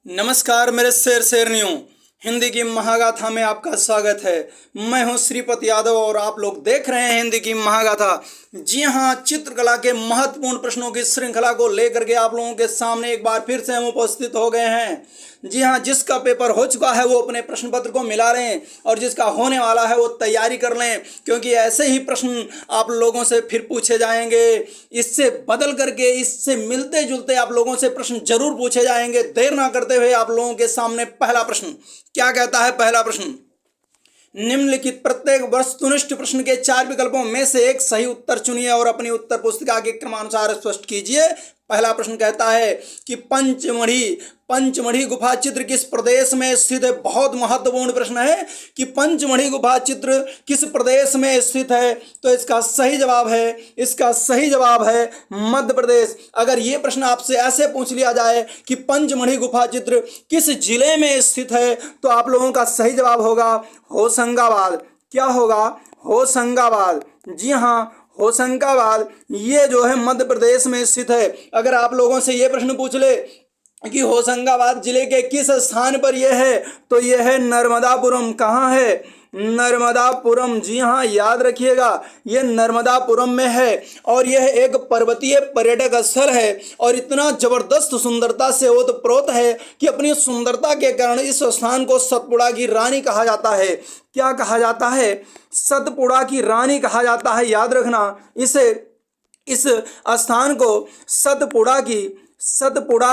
नमस्कार मेरे शेरनियों, हिंदी की महागाथा में आपका स्वागत है। मैं हूं श्रीपति यादव और आप लोग देख रहे हैं हिंदी की महागाथा। जी हां, चित्रकला के महत्वपूर्ण प्रश्नों की श्रृंखला को लेकर के आप लोगों के सामने एक बार फिर से हम उपस्थित हो गए हैं। जी हां, जिसका पेपर हो चुका है वो अपने प्रश्न पत्र को मिला लें और जिसका होने वाला है वो तैयारी कर लें, क्योंकि ऐसे ही प्रश्न आप लोगों से फिर पूछे जाएंगे। इससे बदल करके, इससे मिलते जुलते आप लोगों से प्रश्न जरूर पूछे जाएंगे। देर ना करते हुए आप लोगों के सामने पहला प्रश्न क्या कहता है। पहला प्रश्न, निम्नलिखित प्रत्येक वस्तुनिष्ठ प्रश्न के 4 विकल्पों में से एक सही उत्तर चुनिए और अपनी उत्तर पुस्तिका के क्रमानुसार स्पष्ट कीजिए। पहला प्रश्न कहता है कि पंचमढ़ी गुफा चित्र किस प्रदेश में स्थित है। बहुत महत्वपूर्ण प्रश्न है कि पंचमढ़ी गुफा चित्र किस प्रदेश में स्थित है। तो इसका सही जवाब है मध्य प्रदेश। अगर ये प्रश्न आपसे ऐसे पूछ लिया जाए कि पंचमढ़ी गुफा चित्र किस जिले में स्थित है, तो आप लोगों का सही जवाब होगा होशंगाबाद। क्या होगा? होशंगाबाद। जी हाँ, होशंगाबाद ये जो है मध्य प्रदेश में स्थित है। अगर आप लोगों से ये प्रश्न पूछ ले कि होशंगाबाद जिले के किस स्थान पर यह है, तो यह है नर्मदापुरम। कहाँ है? नर्मदापुरम। जी हाँ, याद रखिएगा, यह नर्मदापुरम में है और यह एक पर्वतीय पर्यटक स्थल है और इतना जबरदस्त सुंदरता से ओतप्रोत है कि अपनी सुंदरता के कारण इस स्थान को सतपुड़ा की रानी कहा जाता है। क्या कहा जाता है? सतपुड़ा की रानी कहा जाता है। याद रखना, इस स्थान को सतपुड़ा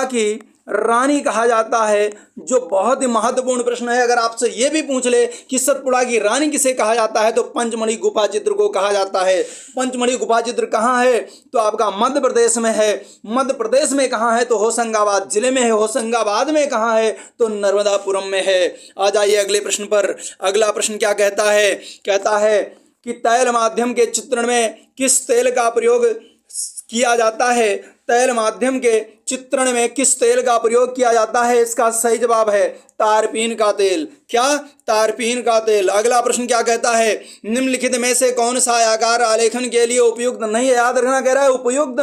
की रानी कहा जाता है, जो बहुत ही महत्वपूर्ण प्रश्न है। अगर आपसे ये भी पूछ ले कि सतपुड़ा की रानी किसे कहा जाता है, तो पंचमढ़ी गुफा चित्र को कहा जाता है। पंचमढ़ी गुफा चित्र कहाँ है? तो आपका मध्य प्रदेश में है। मध्य प्रदेश में कहाँ है? तो होशंगाबाद जिले में है। होशंगाबाद में कहाँ है? तो नर्मदापुरम में है। आ जाइए अगले प्रश्न पर। अगला प्रश्न क्या कहता है? कहता है कि तैल माध्यम के चित्रण में किस तेल का प्रयोग किया जाता है। तैल माध्यम के चित्रण में किस तेल का प्रयोग किया जाता है? इसका सही जवाब है तारपीन का तेल। क्या? तारपीन का तेल। अगला प्रश्न क्या कहता है? निम्नलिखित में से कौन सा आकार आलेखन के लिए उपयुक्त नहीं है। याद रखना, कह रहा है उपयुक्त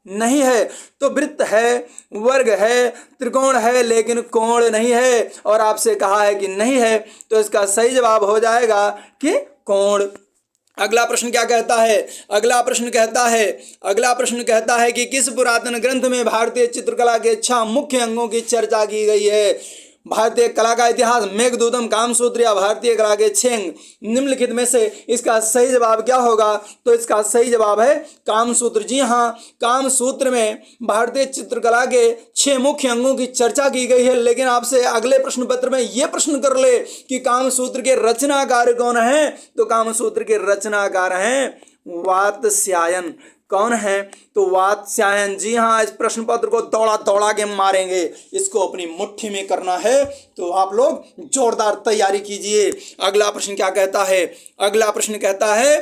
नहीं है। तो वृत्त है, वर्ग है, त्रिकोण है, लेकिन कोण नहीं है। और आपसे कहा है कि नहीं है, तो इसका सही जवाब हो जाएगा कि कोण। अगला प्रश्न क्या कहता है? अगला प्रश्न कहता है कि किस पुरातन ग्रंथ में भारतीय चित्रकला के 6 मुख्य अंगों की चर्चा की गई है। भारतीय कला का इतिहास, मेघदूतम, कामसूत्र या भारतीय कला के 6 अंग। निम्नलिखित में से इसका सही जवाब क्या होगा? तो इसका सही जवाब है कामसूत्र। जी हाँ, कामसूत्र में भारतीय चित्रकला के 6 मुख्य अंगों की चर्चा की गई है। लेकिन आपसे अगले प्रश्न पत्र में यह प्रश्न कर ले कि कामसूत्र के रचनाकार कौन है, तो कामसूत्र के रचनाकार हैं वात्स्यायन। कौन है? तो वात्स्यायन। जी हाँ, इस प्रश्न पत्र को दौड़ा के मारेंगे। इसको अपनी मुट्ठी में करना है, तो आप लोग जोरदार तैयारी कीजिए। अगला प्रश्न क्या कहता है? अगला प्रश्न कहता है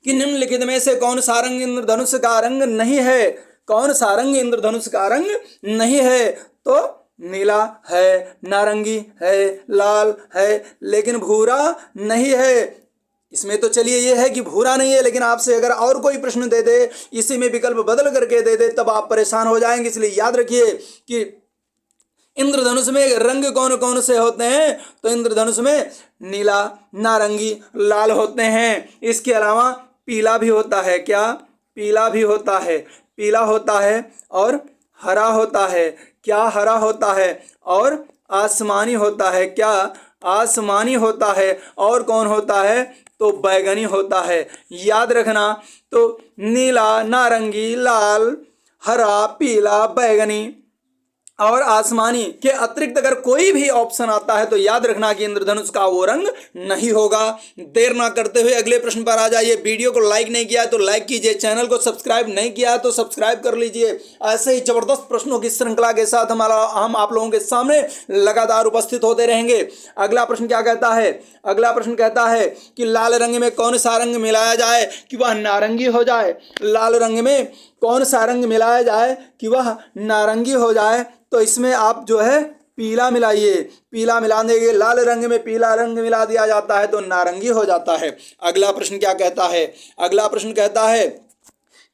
कि निम्नलिखित में से कौन सा रंग इंद्रधनुष का रंग नहीं है। कौन सा रंग इंद्रधनुष का रंग नहीं है? तो नीला है, नारंगी है, लाल है, लेकिन भूरा नहीं है। इसमें तो चलिए ये है कि भूरा नहीं है, लेकिन आपसे अगर और कोई प्रश्न दे दे, इसी में विकल्प बदल करके दे दे, तब आप परेशान हो जाएंगे। इसलिए याद रखिए कि इंद्रधनुष में रंग कौन कौन से होते हैं। तो इंद्रधनुष में नीला, नारंगी, लाल होते हैं। इसके अलावा पीला भी होता है। क्या? पीला भी होता है। पीला होता है और हरा होता है। क्या? हरा होता है। और आसमानी होता है। क्या? आसमानी होता है। और कौन होता है? तो बैगनी होता है। याद रखना, तो नीला, नारंगी, लाल, हरा, पीला, बैगनी और आसमानी के अतिरिक्त अगर कोई भी ऑप्शन आता है, तो याद रखना कि इंद्रधनुष का वो रंग नहीं होगा। देर ना करते हुए अगले प्रश्न पर आ जाइए। वीडियो को लाइक नहीं किया तो लाइक कीजिए, चैनल को सब्सक्राइब नहीं किया तो सब्सक्राइब कर लीजिए। ऐसे ही जबरदस्त प्रश्नों की श्रृंखला के साथ हम आप लोगों के सामने लगातार उपस्थित होते रहेंगे। अगला प्रश्न क्या कहता है? अगला प्रश्न कहता है कि लाल रंग में कौन सा रंग मिलाया जाए कि वह नारंगी हो जाए। लाल रंग में कौन सा रंग मिलाया जाए कि वह नारंगी हो जाए। तो इसमें आप जो है पीला मिलाइए। पीला मिलाने के, लाल रंग में पीला रंग मिला दिया जाता है तो नारंगी हो जाता है। अगला प्रश्न क्या कहता है? अगला प्रश्न कहता है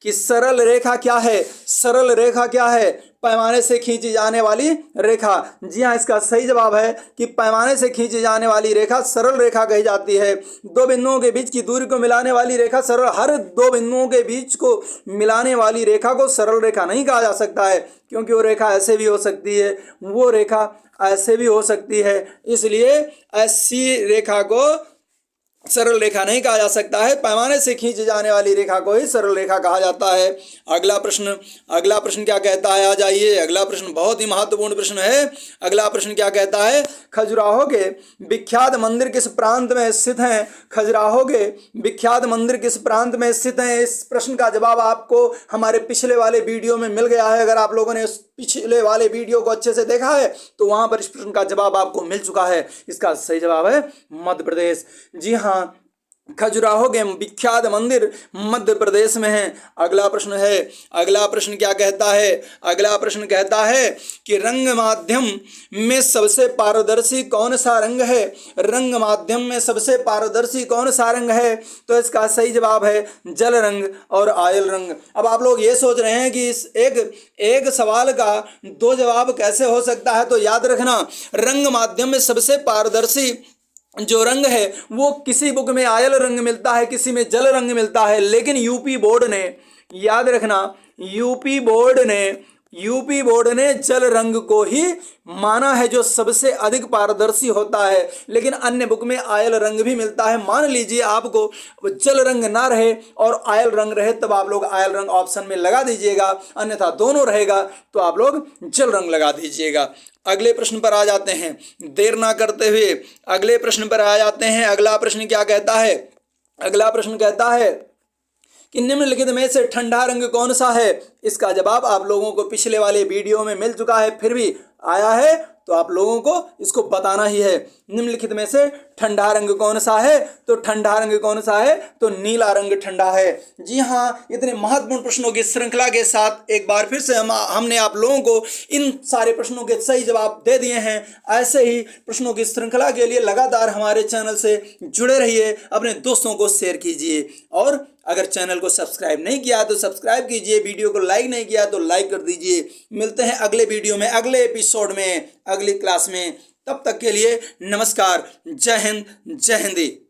कि सरल रेखा क्या है। सरल रेखा क्या है? पैमाने से खींची जाने वाली रेखा। जी हाँ, इसका सही जवाब है कि पैमाने से खींची जाने वाली रेखा सरल रेखा कही जाती है। दो बिंदुओं के बीच की दूरी को मिलाने वाली रेखा सरल, हर दो बिंदुओं के बीच को मिलाने वाली रेखा को सरल रेखा नहीं कहा जा सकता है, क्योंकि वो रेखा ऐसे भी हो सकती है, वो रेखा ऐसे भी हो सकती है, इसलिए ऐसी रेखा को सरल रेखा नहीं कहा जा सकता है। पैमाने से खींची जाने वाली रेखा को ही सरल रेखा कहा जाता है। अगला प्रश्न क्या कहता है? आ जाइए, अगला प्रश्न बहुत ही महत्वपूर्ण प्रश्न है। अगला प्रश्न क्या कहता है? खजुराहो के विख्यात मंदिर किस प्रांत में स्थित हैं? खजुराहो के विख्यात मंदिर किस प्रांत में स्थित हैं? इस प्रश्न का जवाब आपको हमारे पिछले वाले वीडियो में मिल गया है। अगर आप लोगों ने पिछले वाले वीडियो को अच्छे से देखा है तो वहां पर इस प्रश्न का जवाब आपको मिल चुका है। इसका सही जवाब है मध्य प्रदेश। जी हाँ, खजुराहो के विख्यात मंदिर मध्य प्रदेश में है। अगला प्रश्न क्या कहता है? अगला प्रश्न कहता है कि रंग माध्यम में सबसे पारदर्शी कौन सा रंग है? रंग माध्यम में सबसे पारदर्शी कौन सा रंग है? तो इसका सही जवाब है जल रंग और आयल रंग। अब आप लोग ये सोच रहे हैं कि इस एक सवाल का दो जवाब कैसे हो सकता है, तो याद रखना, रंग माध्यम में सबसे पारदर्शी जो रंग है वो किसी बुक में आयल रंग मिलता है, किसी में जल रंग मिलता है, लेकिन यूपी बोर्ड ने, याद रखना, यूपी बोर्ड ने जल रंग को ही माना है जो सबसे अधिक पारदर्शी होता है, लेकिन अन्य बुक में आयल रंग भी मिलता है। मान लीजिए आपको जल रंग ना रहे और आयल रंग रहे, तब आप लोग आयल रंग ऑप्शन में लगा दीजिएगा, अन्यथा दोनों रहेगा तो आप लोग जल रंग लगा दीजिएगा। अगले प्रश्न पर आ जाते हैं, देर ना करते हुए अगले प्रश्न पर आ जाते हैं। अगला प्रश्न क्या कहता है? अगला प्रश्न कहता है कि निम्नलिखित में से ठंडा रंग कौन सा है? इसका जवाब आप लोगों को पिछले वाले वीडियो में मिल चुका है, फिर भी आया है तो आप लोगों को इसको बताना ही है। निम्नलिखित में से ठंडा रंग कौन सा है? तो ठंडा रंग कौन सा है? तो नीला रंग ठंडा है। जी हाँ, इतने महत्वपूर्ण प्रश्नों की श्रृंखला के साथ एक बार फिर से हमने आप लोगों को इन सारे प्रश्नों के सही जवाब दे दिए हैं। ऐसे ही प्रश्नों की श्रृंखला के लिए लगातार हमारे चैनल से जुड़े रहिए, अपने दोस्तों को शेयर कीजिए, और अगर चैनल को सब्सक्राइब नहीं किया तो सब्सक्राइब कीजिए, वीडियो को लाइक नहीं किया तो लाइक कर दीजिए। मिलते हैं अगले वीडियो में, अगले एपिसोड में, अगली क्लास में। तब तक के लिए नमस्कार। जय हिंद, जय हिंदी।